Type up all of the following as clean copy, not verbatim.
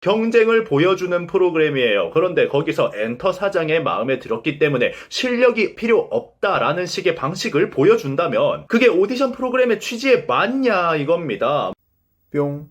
경쟁을 보여주는 프로그램이에요. 그런데 거기서 엔터 사장의 마음에 들었기 때문에 실력이 필요 없다라는 식의 방식을 보여준다면 그게 오디션 프로그램의 취지에 맞냐 이겁니다. 뿅.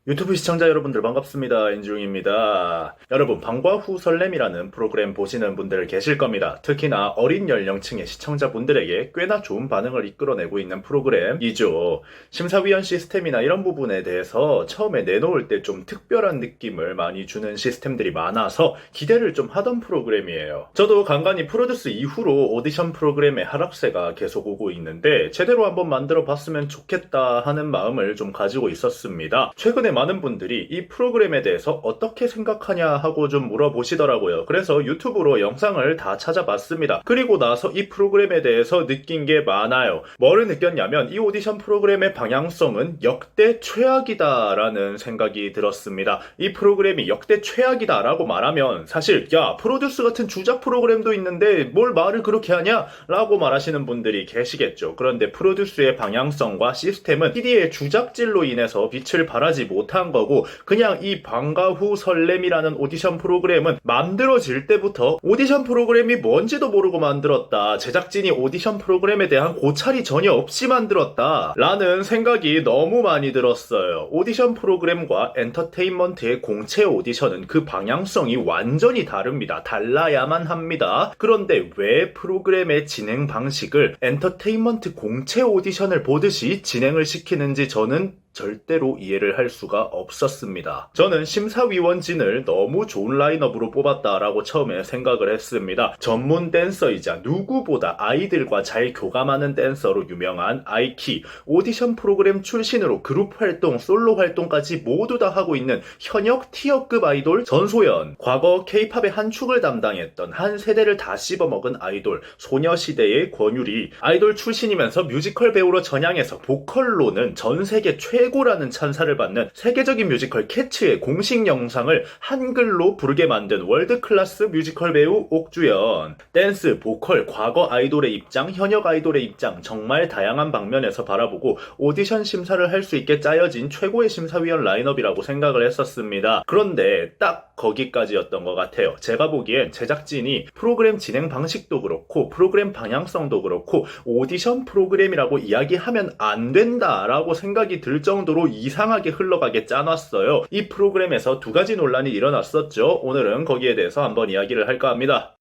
유튜브 시청자 여러분들 반갑습니다. 인중입니다. 여러분, 방과 후 설렘이라는 프로그램 보시는 분들 계실 겁니다. 특히나 어린 연령층의 시청자분들에게 꽤나 좋은 반응을 이끌어내고 있는 프로그램이죠. 심사위원 시스템이나 이런 부분에 대해서 처음에 내놓을 때 좀 특별한 느낌을 많이 주는 시스템들이 많아서 기대를 좀 하던 프로그램이에요. 저도 간간히 프로듀스 이후로 오디션 프로그램의 하락세가 계속 오고 있는데 제대로 한번 만들어 봤으면 좋겠다 하는 마음을 좀 가지고 있었습니다. 최근에 많은 분들이 이 프로그램에 대해서 어떻게 생각하냐 하고 좀 물어보시더라고요. 그래서 유튜브로 영상을 다 찾아봤습니다. 그리고 나서 이 프로그램에 대해서 느낀 게 많아요. 뭐를 느꼈냐면 이 오디션 프로그램의 방향성은 역대 최악이다라는 생각이 들었습니다. 이 프로그램이 역대 최악이다라고 말하면 사실 야, 프로듀스 같은 주작 프로그램도 있는데 뭘 말을 그렇게 하냐? 라고 말하시는 분들이 계시겠죠. 그런데 프로듀스의 방향성과 시스템은 PD의 주작질로 인해서 빛을 발하지 못한 거고, 그냥 이 방과 후 설렘이라는 오디션 프로그램은 만들어질 때부터 오디션 프로그램이 뭔지도 모르고 만들었다, 제작진이 오디션 프로그램에 대한 고찰이 전혀 없이 만들었다 라는 생각이 너무 많이 들었어요. 오디션 프로그램과 엔터테인먼트의 공채 오디션은 그 방향성이 완전히 다릅니다. 달라야만 합니다. 그런데 왜 프로그램의 진행 방식을 엔터테인먼트 공채 오디션을 보듯이 진행을 시키는지 저는 절대로 이해를 할 수가 없었습니다. 저는 심사위원진을 너무 좋은 라인업으로 뽑았다라고 처음에 생각을 했습니다. 전문 댄서이자 누구보다 아이들과 잘 교감하는 댄서로 유명한 아이키, 오디션 프로그램 출신으로 그룹 활동, 솔로 활동까지 모두 다 하고 있는 현역 티어급 아이돌 전소연, 과거 K-팝의 한 축을 담당했던 한 세대를 다 씹어먹은 아이돌 소녀시대의 권유리, 아이돌 출신이면서 뮤지컬 배우로 전향해서 보컬로는 전 세계 최고라는 찬사를 받는 세계적인 뮤지컬 캐츠의 공식 영상을 한글로 부르게 만든 월드클래스 뮤지컬 배우 옥주연, 댄스, 보컬, 과거 아이돌의 입장, 현역 아이돌의 입장, 정말 다양한 방면에서 바라보고 오디션 심사를 할 수 있게 짜여진 최고의 심사위원 라인업이라고 생각을 했었습니다. 그런데 딱 거기까지였던 것 같아요. 제가 보기엔 제작진이 프로그램 진행 방식도 그렇고 프로그램 방향성도 그렇고 오디션 프로그램이라고 이야기하면 안 된다라고 생각이 들 정도로 이상하게 흘러가게 짜놨어요. 이 프로그램에서 두 가지 논란이 일어났었죠. 오늘은 거기에 대해서 한번 이야기를 할까 합니다.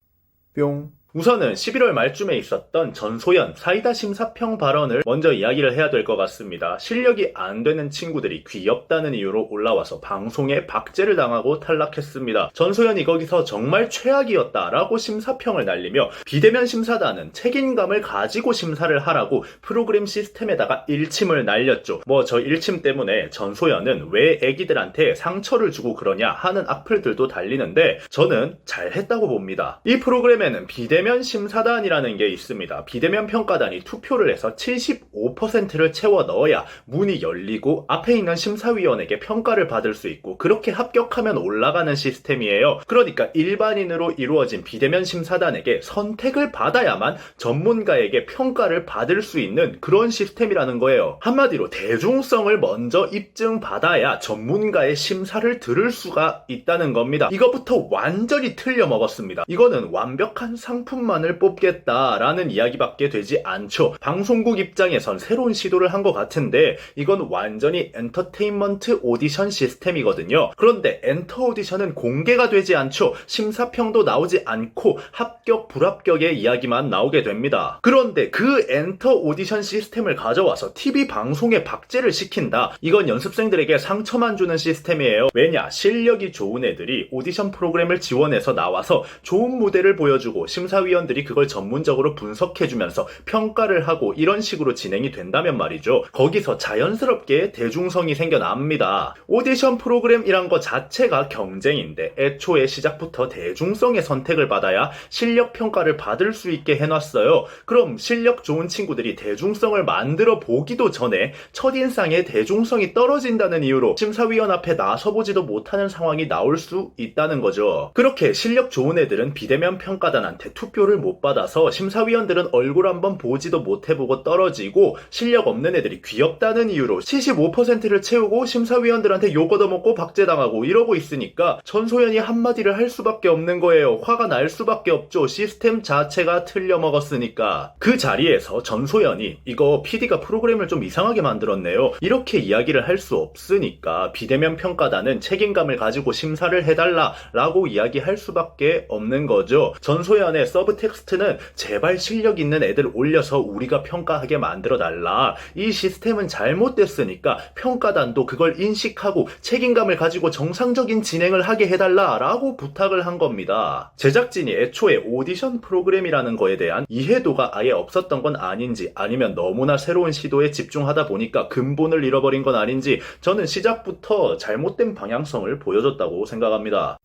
뿅. 우선은 11월 말쯤에 있었던 전소연 사이다 심사평 발언을 먼저 이야기를 해야 될 것 같습니다. 실력이 안 되는 친구들이 귀엽다는 이유로 올라와서 방송에 박제를 당하고 탈락했습니다. 전소연이 거기서 정말 최악이었다라고 심사평을 날리며 비대면 심사단은 책임감을 가지고 심사를 하라고 프로그램 시스템에다가 일침을 날렸죠. 저 일침 때문에 전소연은 왜 애기들한테 상처를 주고 그러냐 하는 악플들도 달리는데 저는 잘했다고 봅니다. 이 프로그램에는 비대면 심사단이라는 게 있습니다. 비대면 평가단이 투표를 해서 75%를 채워 넣어야 문이 열리고 앞에 있는 심사위원에게 평가를 받을 수 있고, 그렇게 합격하면 올라가는 시스템이에요. 그러니까 일반인으로 이루어진 비대면 심사단에게 선택을 받아야만 전문가에게 평가를 받을 수 있는 그런 시스템이라는 거예요. 한마디로 대중성을 먼저 입증받아야 전문가의 심사를 들을 수가 있다는 겁니다. 이거부터 완전히 틀려 먹었습니다. 이거는 완벽한 상품만을 뽑겠다라는 이야기밖에 되지 않죠. 방송국 입장에선 새로운 시도를 한 것 같은데 이건 완전히 엔터테인먼트 오디션 시스템이거든요. 그런데 엔터 오디션은 공개가 되지 않죠. 심사평도 나오지 않고 합격 불합격의 이야기만 나오게 됩니다. 그런데 그 엔터 오디션 시스템을 가져와서 TV 방송에 박제를 시킨다. 이건 연습생들에게 상처만 주는 시스템이에요. 왜냐? 실력이 좋은 애들이 오디션 프로그램을 지원해서 나와서 좋은 무대를 보여주고 심사위원들이 그걸 전문적으로 분석해주면서 평가를 하고 이런 식으로 진행이 된다면 말이죠. 거기서 자연스럽게 대중성이 생겨납니다. 오디션 프로그램이란 것 자체가 경쟁인데 애초에 시작부터 대중성의 선택을 받아야 실력 평가를 받을 수 있게 해놨어요. 그럼 실력 좋은 친구들이 대중성을 만들어 보기도 전에 첫인상에 대중성이 떨어진다는 이유로 심사위원 앞에 나서보지도 못하는 상황이 나올 수 있다는 거죠. 그렇게 실력 좋은 애들은 비대면 평가단한테 투표를 못 받아서 심사위원들은 얼굴 한번 보지도 못해보고 떨어지고 실력 없는 애들이 귀엽다는 이유로 75%를 채우고 심사위원들한테 욕 얻어먹고 박제당하고 이러고 있으니까 전소연이 한마디를 할 수밖에 없는 거예요. 화가 날 수밖에 없죠. 시스템 자체가 틀려먹었으니까. 그 자리에서 전소연이 이거 PD가 프로그램을 좀 이상하게 만들었네요. 이렇게 이야기를 할 수 없으니까 비대면 평가단은 책임감을 가지고 심사를 해달라 라고 이야기할 수밖에 없는 거죠. 전소연의 서브 텍스트는 제발 실력 있는 애들 올려서 우리가 평가하게 만들어달라. 이 시스템은 잘못됐으니까 평가단도 그걸 인식하고 책임감을 가지고 정상적인 진행을 하게 해달라 라고 부탁을 한 겁니다. 제작진이 애초에 오디션 프로그램이라는 거에 대한 이해도가 아예 없었던 건 아닌지 아니면 너무나 새로운 시도에 집중하다 보니까 근본을 잃어버린 건 아닌지 저는 시작부터 잘못된 방향성을 보여줬다고 생각합니다.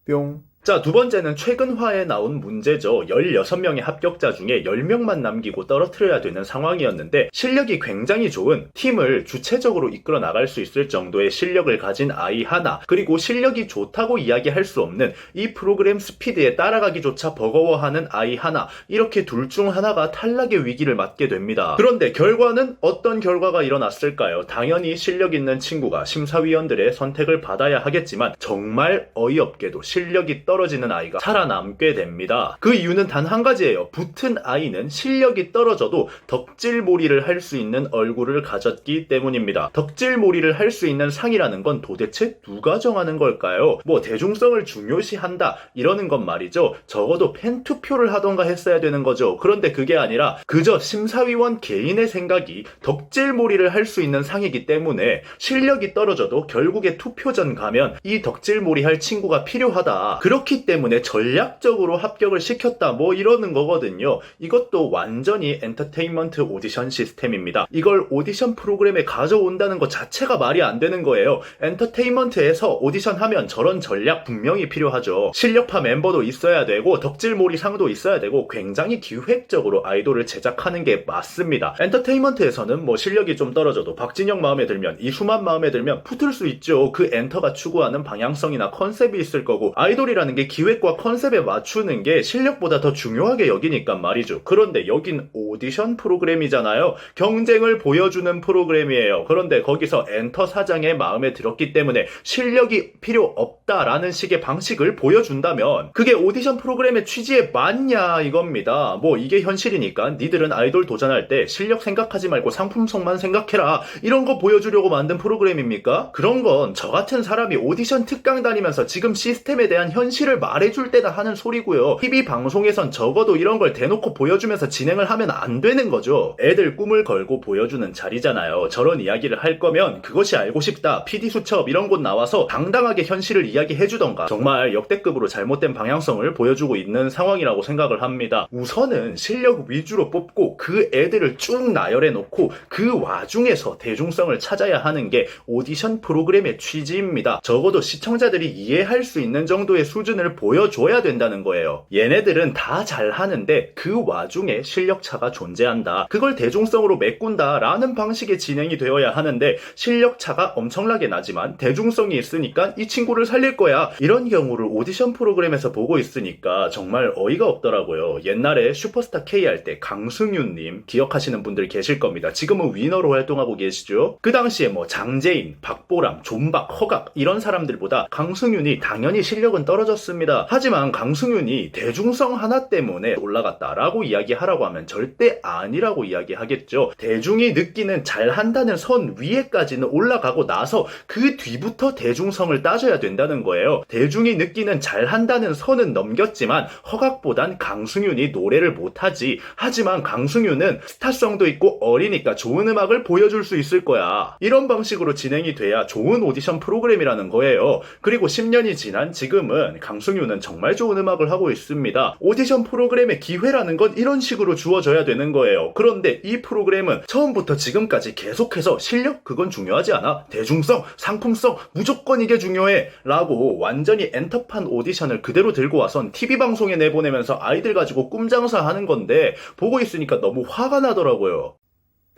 뿅. 자, 두 번째는 최근화에 나온 문제죠. 16명의 합격자 중에 10명만 남기고 떨어뜨려야 되는 상황이었는데 실력이 굉장히 좋은 팀을 주체적으로 이끌어 나갈 수 있을 정도의 실력을 가진 아이 하나, 그리고 실력이 좋다고 이야기할 수 없는 이 프로그램 스피드에 따라가기조차 버거워하는 아이 하나, 이렇게 둘 중 하나가 탈락의 위기를 맞게 됩니다. 그런데 결과는 어떤 결과가 일어났을까요? 당연히 실력 있는 친구가 심사위원들의 선택을 받아야 하겠지만 정말 어이없게도 실력이 떨어지는 아이가 살아남게 됩니다. 그 이유는 단 한 가지예요. 붙은 아이는 실력이 떨어져도 덕질몰이를 할 수 있는 얼굴을 가졌기 때문입니다. 덕질몰이를 할 수 있는 상이라는 건 도대체 누가 정하는 걸까요? 뭐 대중성을 중요시한다 이러는 건 말이죠. 적어도 팬투표를 하던가 했어야 되는 거죠. 그런데 그게 아니라 그저 심사위원 개인의 생각이 덕질몰이를 할 수 있는 상이기 때문에 실력이 떨어져도 결국에 투표전 가면 이 덕질몰이 할 친구가 필요하다. 그렇기 때문에 전략적으로 합격을 시켰다 뭐 이러는 거거든요. 이것도 완전히 엔터테인먼트 오디션 시스템입니다. 이걸 오디션 프로그램에 가져온다는 것 자체가 말이 안 되는 거예요. 엔터테인먼트에서 오디션 하면 저런 전략 분명히 필요하죠. 실력파 멤버도 있어야 되고 덕질몰이 상도 있어야 되고 굉장히 기획적으로 아이돌을 제작하는 게 맞습니다. 엔터테인먼트에서는 뭐 실력이 좀 떨어져도 박진영 마음에 들면 이수만 마음에 들면 붙을 수 있죠. 그 엔터가 추구하는 방향성이나 컨셉이 있을 거고 아이돌이라는 게 기획과 컨셉에 맞추는 게 실력보다 더 중요하게 여기니까 말이죠. 그런데 여긴 오디션 프로그램이잖아요. 경쟁을 보여주는 프로그램이에요. 그런데 거기서 엔터 사장의 마음에 들었기 때문에 실력이 필요 없다라는 식의 방식을 보여준다면 그게 오디션 프로그램의 취지에 맞냐 이겁니다. 뭐 이게 현실이니까 니들은 아이돌 도전할 때 실력 생각하지 말고 상품성만 생각해라 이런 거 보여주려고 만든 프로그램입니까? 그런 건 저 같은 사람이 오디션 특강 다니면서 지금 시스템에 대한 현실을 말해줄 때다 하는 소리고요. TV 방송에선 적어도 이런 걸 대놓고 보여주면서 진행을 하면 안 되는 거죠. 애들 꿈을 걸고 보여주는 자리잖아요. 저런 이야기를 할 거면 그것이 알고 싶다, PD 수첩 이런 곳 나와서 당당하게 현실을 이야기해주던가. 정말 역대급으로 잘못된 방향성을 보여주고 있는 상황이라고 생각을 합니다. 우선은 실력 위주로 뽑고 그 애들을 쭉 나열해놓고 그 와중에서 대중성을 찾아야 하는 게 오디션 프로그램의 취지입니다. 적어도 시청자들이 이해할 수 있는 정도의 수준을 보여줘야 된다는 거예요. 얘네들은 다 잘하는데 그 와중에 실력차가 존재한다. 그걸 대중성으로 메꾼다 라는 방식의 진행이 되어야 하는데 실력차가 엄청나게 나지만 대중성이 있으니까 이 친구를 살릴 거야. 이런 경우를 오디션 프로그램에서 보고 있으니까 정말 어이가 없더라고요. 옛날에 슈퍼스타 K 할 때 강승윤님 기억하시는 분들 계실 겁니다. 지금은 위너로 활동하고 계시죠. 그 당시에 뭐 장재인, 박보람, 존박, 허각 이런 사람들보다 강승윤이 당연히 실력은 떨어졌습니다. 하지만 강승윤이 대중성 하나 때문에 올라갔다라고 이야기하라고 하면 절대 아니라고 이야기하겠죠. 대중이 느끼는 잘한다는 선 위에까지는 올라가고 나서 그 뒤부터 대중성을 따져야 된다는 거예요. 대중이 느끼는 잘한다는 선은 넘겼지만 허각보단 강승윤이 노래를 못하지. 하지만 강승윤은 스타성도 있고 어리니까 좋은 음악을 보여줄 수 있을 거야. 이런 방식으로 진행이 돼야 좋은 오디션 프로그램이라는 거예요. 그리고 10년이 지난 지금은 강승윤은 정말 좋은 음악을 하고 있습니다. 오디션 프로그램의 기회라는 건 이런 식으로 주어져야 되는 거예요. 그런데 이 프로그램은 처음부터 지금까지 계속해서 실력 그건 중요하지 않아. 대중성, 상품성 무조건 이게 중요해 라고 완전히 엔터판 오디션을 그대로 들고 와선 TV방송에 내보내면서 아이들 가지고 꿈장사 하는 건데 보고 있으니까 너무 화가 나더라고요.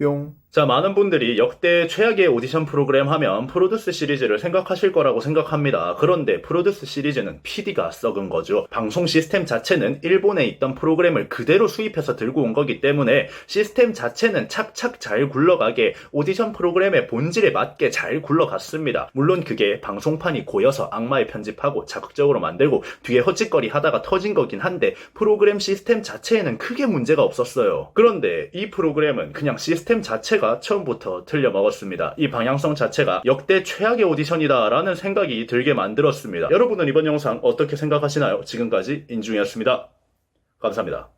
뿅. 자, 많은 분들이 역대 최악의 오디션 프로그램 하면 프로듀스 시리즈를 생각하실 거라고 생각합니다. 그런데 프로듀스 시리즈는 PD가 썩은 거죠. 방송 시스템 자체는 일본에 있던 프로그램을 그대로 수입해서 들고 온 거기 때문에 시스템 자체는 착착 잘 굴러가게 오디션 프로그램의 본질에 맞게 잘 굴러갔습니다. 물론 그게 방송판이 고여서 악마의 편집하고 자극적으로 만들고 뒤에 헛짓거리 하다가 터진 거긴 한데 프로그램 시스템 자체에는 크게 문제가 없었어요. 그런데 이 프로그램은 그냥 시스템 자체가 처음부터 틀려먹었습니다. 이 방향성 자체가 역대 최악의 오디션이다 라는 생각이 들게 만들었습니다. 여러분은 이번 영상 어떻게 생각하시나요? 지금까지 인중이었습니다. 감사합니다.